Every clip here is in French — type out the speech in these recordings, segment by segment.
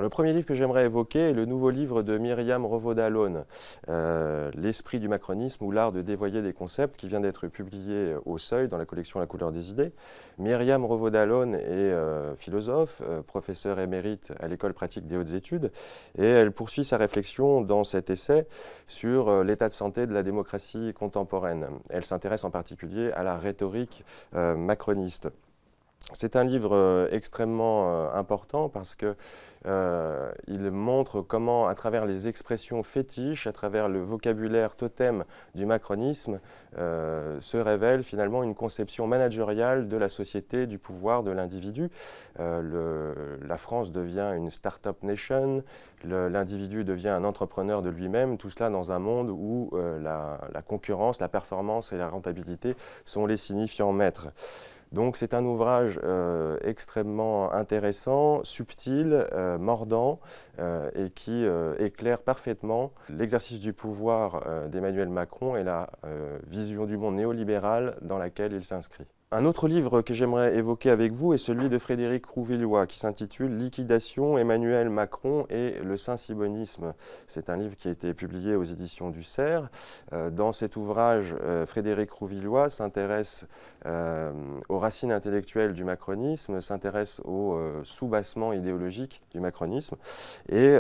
Le premier livre que j'aimerais évoquer est le nouveau livre de Myriam Revaud-Dallon, L'esprit du macronisme ou l'art de dévoyer des concepts, qui vient d'être publié au Seuil dans la collection La couleur des idées. Myriam Revaud-Dallon est philosophe, professeure émérite à l'École pratique des hautes études, et elle poursuit sa réflexion dans cet essai sur l'état de santé de la démocratie contemporaine. Elle s'intéresse en particulier à la rhétorique macroniste. C'est un livre extrêmement important parce que il montre comment, à travers les expressions fétiches, à travers le vocabulaire totem du macronisme, se révèle finalement une conception managériale de la société, du pouvoir, de l'individu. La France devient une start-up nation, l'individu devient un entrepreneur de lui-même, tout cela dans un monde où la concurrence, la performance et la rentabilité sont les signifiants maîtres. Donc c'est un ouvrage extrêmement intéressant, subtil, mordant et qui éclaire parfaitement l'exercice du pouvoir d'Emmanuel Macron et la vision du monde néolibéral dans laquelle il s'inscrit. Un autre livre que j'aimerais évoquer avec vous est celui de Frédéric Rouvillois qui s'intitule « Liquidation, Emmanuel Macron et le saint-sibonisme ». C'est un livre qui a été publié aux éditions du Cerf. Dans cet ouvrage, Frédéric Rouvillois s'intéresse aux racines intellectuelles du macronisme, s'intéresse au soubassement idéologique du macronisme et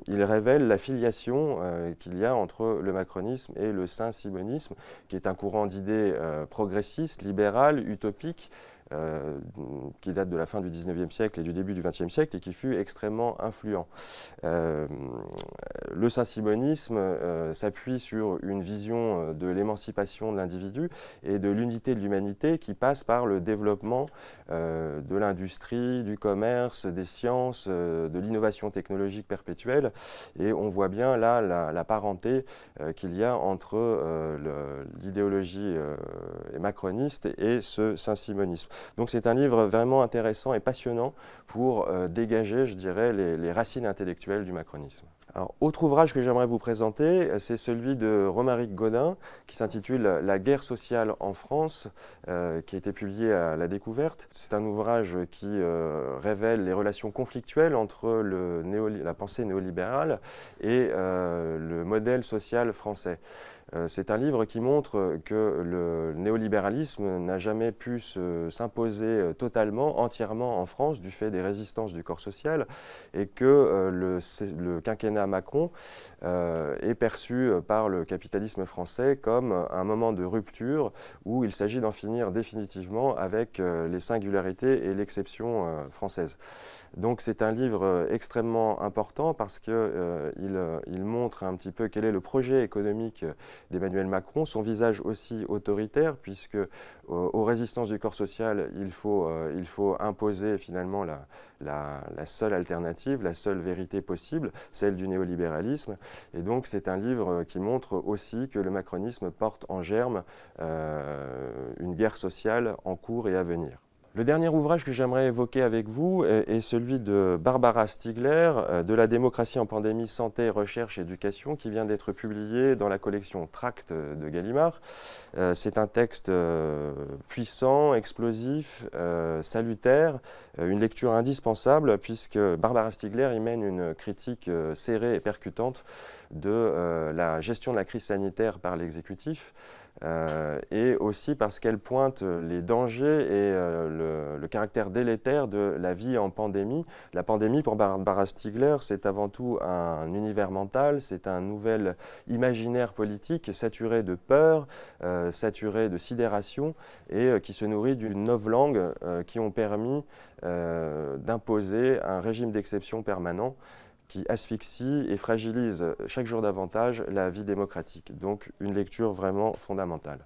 il révèle la filiation qu'il y a entre le macronisme et le saint-sibonisme, qui est un courant d'idées progressistes, libéral, utopique, qui date de la fin du XIXe siècle et du début du XXe siècle et qui fut extrêmement influent. Le saint-sibonisme s'appuie sur une vision de l'émancipation de l'individu et de l'unité de l'humanité qui passe par le développement de l'industrie, du commerce, des sciences, de l'innovation technologique perpétuelle. Et on voit bien là la parenté qu'il y a entre l'idéologie macroniste et ce saint-sibonisme. Donc c'est un livre vraiment intéressant et passionnant pour dégager, je dirais, les racines intellectuelles du macronisme. Alors, autre ouvrage que j'aimerais vous présenter, c'est celui de Romaric Gaudin, qui s'intitule « La guerre sociale en France », qui a été publié à La Découverte. C'est un ouvrage qui révèle les relations conflictuelles entre la pensée néolibérale et le modèle social français. C'est un livre qui montre que le néolibéralisme n'a jamais pu s'imposer totalement, entièrement en France, du fait des résistances du corps social, et que le quinquennat Macron est perçu par le capitalisme français comme un moment de rupture où il s'agit d'en finir définitivement avec les singularités et l'exception française. Donc c'est un livre extrêmement important parce qu'il montre un petit peu quel est le projet économique d'Emmanuel Macron, son visage aussi autoritaire, puisque aux résistances du corps social, il faut imposer finalement la seule alternative, la seule vérité possible, celle du néolibéralisme. Et donc c'est un livre qui montre aussi que le macronisme porte en germe une guerre sociale en cours et à venir. Le dernier ouvrage que j'aimerais évoquer avec vous est celui de Barbara Stiegler, de la démocratie en pandémie, santé, recherche, éducation, qui vient d'être publié dans la collection Tracts de Gallimard. C'est un texte puissant, explosif, salutaire, une lecture indispensable puisque Barbara Stiegler y mène une critique serrée et percutante de la gestion de la crise sanitaire par l'exécutif. Et aussi parce qu'elle pointe les dangers et le caractère délétère de la vie en pandémie. La pandémie, pour Barbara Stiegler, c'est avant tout un univers mental, c'est un nouvel imaginaire politique saturé de peur, saturé de sidération et qui se nourrit d'une novlangue qui ont permis d'imposer un régime d'exception permanent qui asphyxie et fragilise chaque jour davantage la vie démocratique. Donc une lecture vraiment fondamentale.